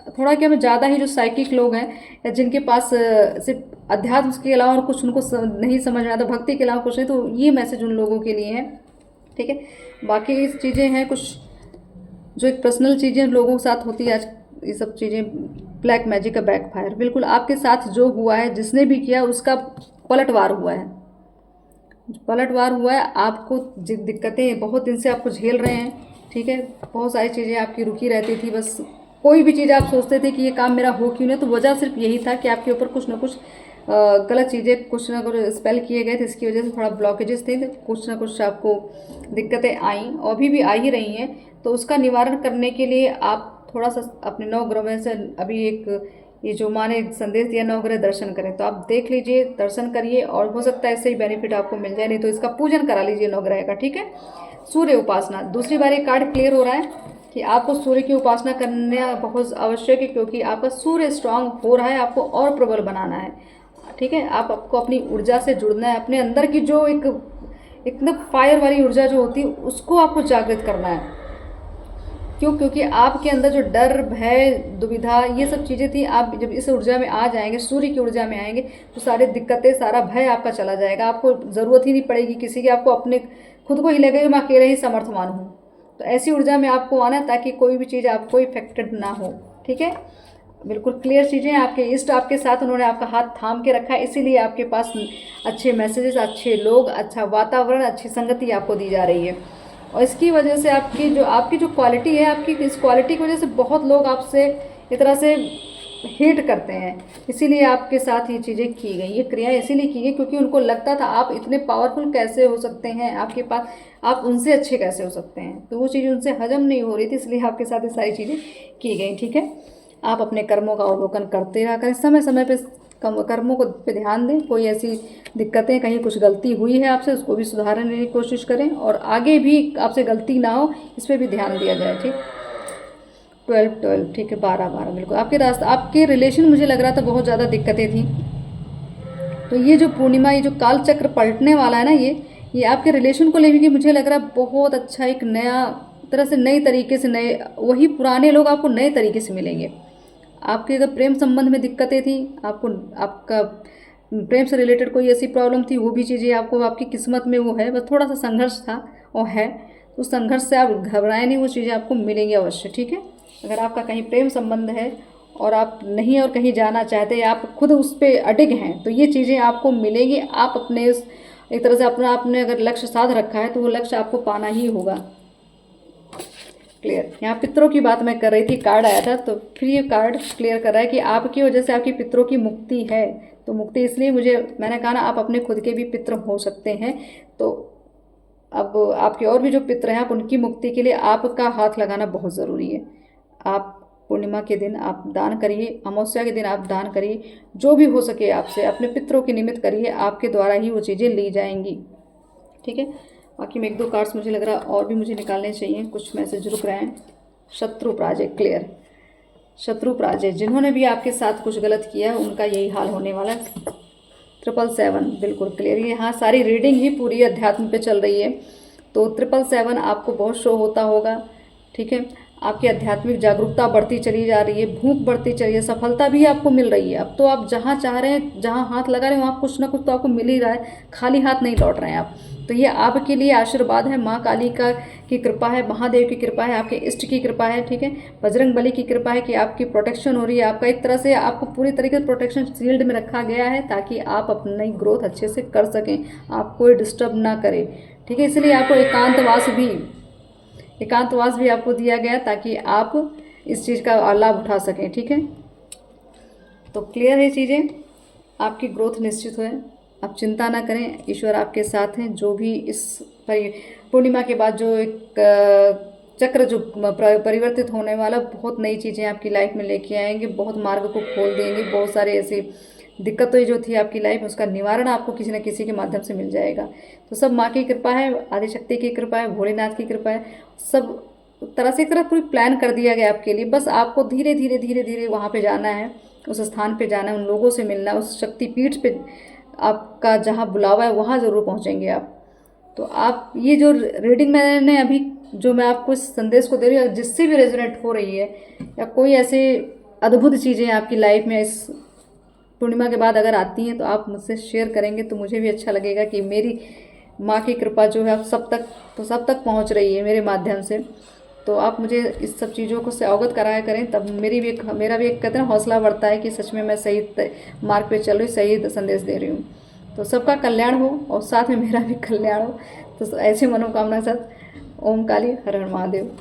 थोड़ा क्या मैं ज़्यादा ही जो साइकिक लोग हैं, या जिनके पास सिर्फ अध्यात्म के अलावा और कुछ उनको नहीं समझ में आता, भक्ति के अलावा कुछ नहीं, तो ये मैसेज उन लोगों के लिए है। ठीक है, बाकी इस चीज़ें हैं कुछ जो एक पर्सनल चीज़ें लोगों के साथ होती है आज, ये सब चीज़ें ब्लैक मैजिक का बैकफायर, बिल्कुल आपके साथ जो हुआ है, जिसने भी किया उसका पलटवार हुआ है, पलटवार हुआ है। आपको दिक्कतें बहुत दिन से आपको झेल रहे हैं। ठीक है, बहुत सारी चीज़ें आपकी रुकी रहती थी, बस कोई भी चीज़ आप सोचते थे कि ये काम मेरा हो क्यों नहीं, तो वजह सिर्फ यही था कि आपके ऊपर कुछ ना कुछ गलत चीज़ें, कुछ ना कुछ स्पेल किए गए थे, इसकी वजह से थोड़ा ब्लॉकेजेस थे, कुछ ना कुछ आपको दिक्कतें आईं और अभी भी आ ही रही हैं। तो उसका निवारण करने के लिए आप थोड़ा सा अपने 9 ग्रहों से, अभी एक ये जो माँ ने संदेश दिया 9 ग्रह दर्शन करें, तो आप देख लीजिए, दर्शन करिए, और हो सकता है इससे ही बेनिफिट आपको मिल जाए, नहीं तो इसका पूजन करा लीजिए 9 ग्रह का। ठीक है, सूर्य उपासना, दूसरी बार ये कार्ड क्लियर हो रहा है कि आपको सूर्य की उपासना करना बहुत आवश्यक है, क्योंकि आपका सूर्य स्ट्रांग हो रहा है, आपको और प्रबल बनाना है। ठीक है, आपको अपनी ऊर्जा से जुड़ना है, अपने अंदर की जो एक एकदम फायर वाली ऊर्जा जो होती है उसको आपको जागृत करना है। क्यों? क्योंकि आपके अंदर जो डर, भय, दुविधा, ये सब चीज़ें थी, आप जब इस ऊर्जा में आ जाएंगे, सूर्य की ऊर्जा में आएंगे, तो सारी दिक्कतें, सारा भय आपका चला जाएगा, आपको ज़रूरत ही नहीं पड़ेगी किसी की, आपको अपने खुद को ही लगेगा मैं अकेले ही समर्थवान हूँ। तो ऐसी ऊर्जा में आपको आना है ताकि कोई भी चीज़ आपको इफेक्टेड ना हो। ठीक है, बिल्कुल क्लियर चीज़ें। आपके इष्ट आपके साथ, उन्होंने आपका हाथ थाम के रखा है, इसीलिए आपके पास अच्छे मैसेजेस, अच्छे लोग, अच्छा वातावरण, अच्छी संगति आपको दी जा रही है। और इसकी वजह से आपकी जो क्वालिटी है, आपकी इस क्वालिटी की वजह से बहुत लोग आपसे एक तरह से हेट करते हैं, इसीलिए आपके साथ ये चीज़ें की गई, ये क्रियाएं इसीलिए की गई क्योंकि उनको लगता था आप इतने पावरफुल कैसे हो सकते हैं, आपके पास आप उनसे अच्छे कैसे हो सकते हैं, तो वो चीज़ उनसे हजम नहीं हो रही थी, इसलिए आपके साथ ये सारी चीज़ें की गई। ठीक है, आप अपने कर्मों का अवलोकन करते रहा करें, समय समय पर कर्मों को पे ध्यान दें, कोई ऐसी दिक्कतें, कहीं कुछ गलती हुई है आपसे, उसको भी सुधारने की कोशिश करें, और आगे भी आपसे गलती ना हो इस पर भी ध्यान दिया जाए। ठीक, 12 ठीक है, 12 बिल्कुल आपके रिलेशन, मुझे लग रहा था बहुत ज़्यादा दिक्कतें थी, तो ये जो पूर्णिमा, ये जो काल चक्र पलटने वाला है ना, ये आपके रिलेशन को लेके मुझे लग रहा है बहुत अच्छा, एक नया तरह से, नई तरीके से, नए वही पुराने लोग आपको नए तरीके से मिलेंगे। आपके अगर प्रेम संबंध में दिक्कतें थी, आपका प्रेम से रिलेटेड कोई ऐसी प्रॉब्लम थी, वो भी चीज़ें आपको आपकी किस्मत में वो है, बस थोड़ा सा संघर्ष था और है, उस संघर्ष से आप घबराएं नहीं, वो चीज़ें आपको मिलेंगी अवश्य। ठीक है, अगर आपका कहीं प्रेम संबंध है और आप नहीं और कहीं जाना चाहते, आप खुद उस पर अडिग हैं, तो ये चीज़ें आपको मिलेंगी। आप अपने एक तरह से आपने अगर लक्ष्य साध रखा है तो वो लक्ष्य आपको पाना ही होगा। क्लियर, यहाँ पितरों की बात मैं कर रही थी, कार्ड आया था, तो फिर ये कार्ड क्लियर कर रहा है कि आपकी वजह से आपकी पितरों की मुक्ति है। तो मुक्ति इसलिए मैंने कहा ना, आप अपने खुद के भी पितर हो सकते हैं, तो अब आपके और भी जो पितर हैं, आप उनकी मुक्ति के लिए आपका हाथ लगाना बहुत ज़रूरी है। आप पूर्णिमा के दिन आप दान करिए, अमावस्या के दिन आप दान करिए, जो भी हो सके आपसे अपने पितरों के निमित्त करिए, आपके द्वारा ही वो चीज़ें ली जाएंगी। ठीक है, बाकी में 1-2 कार्ड्स मुझे लग रहा है और भी मुझे निकालने चाहिए, कुछ मैसेज रुक रहे हैं। शत्रु पराजय, क्लियर, शत्रु पराजय, जिन्होंने भी आपके साथ कुछ गलत किया है उनका यही हाल होने वाला है। 777 बिल्कुल क्लियर, ये हाँ सारी रीडिंग ही पूरी अध्यात्म पे चल रही है, तो 777 आपको बहुत शो होता होगा। ठीक है, आपकी आध्यात्मिक जागरूकता बढ़ती चली जा रही है, भूख बढ़ती चली है, सफलता भी आपको मिल रही है। अब तो आप जहाँ चाह रहे हैं, जहाँ हाथ लगा रहे हैं, वहाँ कुछ ना कुछ तो आपको मिल ही रहा है, खाली हाथ नहीं लौट रहे हैं आप। तो ये आपके लिए आशीर्वाद है, माँ काली का की कृपा है, महादेव की कृपा है, आपके इष्ट की कृपा है, ठीक है, बजरंग बली की कृपा है कि आपकी प्रोटेक्शन हो रही है। आपका एक तरह से आपको पूरी तरीके से प्रोटेक्शन शील्ड में रखा गया है, ताकि आप अपनी ग्रोथ अच्छे से कर सकें, आप कोई डिस्टर्ब ना करें, ठीक है। इसलिए आपको एकांतवास भी आपको दिया गया, ताकि आप इस चीज़ का लाभ उठा सकें, ठीक है। तो क्लियर है चीज़ें, आपकी ग्रोथ निश्चित हो। आप चिंता ना करें, ईश्वर आपके साथ हैं। जो भी इस पूर्णिमा के बाद जो एक चक्र जो परिवर्तित होने वाला, बहुत नई चीज़ें आपकी लाइफ में लेके आएंगे, बहुत मार्ग को खोल देंगे, बहुत सारे ऐसे दिक्कतें जो थी आपकी लाइफ में, उसका निवारण आपको किसी न किसी के माध्यम से मिल जाएगा। तो सब माँ की कृपा है, आदिशक्ति की कृपा है, भोलेनाथ की कृपा है, सब तरह से एक तरह पूरी प्लान कर दिया गया आपके लिए। बस आपको धीरे धीरे धीरे धीरे वहाँ पे जाना है, उस स्थान पे जाना है, उन लोगों से मिलना है, उस शक्तिपीठ पे आपका जहाँ बुलावा है वहाँ ज़रूर पहुँचेंगे आप। तो आप ये जो रीडिंग मैंने अभी जो मैं आपको इस संदेश को दे रही हूँ, जिससे भी रेजोनेट हो रही है, या कोई ऐसे अद्भुत चीज़ें आपकी लाइफ में इस पूर्णिमा के बाद अगर आती हैं, तो आप मुझसे शेयर करेंगे तो मुझे भी अच्छा लगेगा कि मेरी माँ की कृपा जो है सब तक पहुँच रही है मेरे माध्यम से। तो आप मुझे इस सब चीज़ों को से अवगत कराया करें, तब मेरा भी एक कहते हैं हौसला बढ़ता है कि सच में मैं सही मार्ग पे चल रही, सही संदेश दे रही हूँ। तो सबका कल्याण हो और साथ में मेरा भी कल्याण हो। तो ऐसे मनोकामना के साथ ओम काली हर हर महादेव।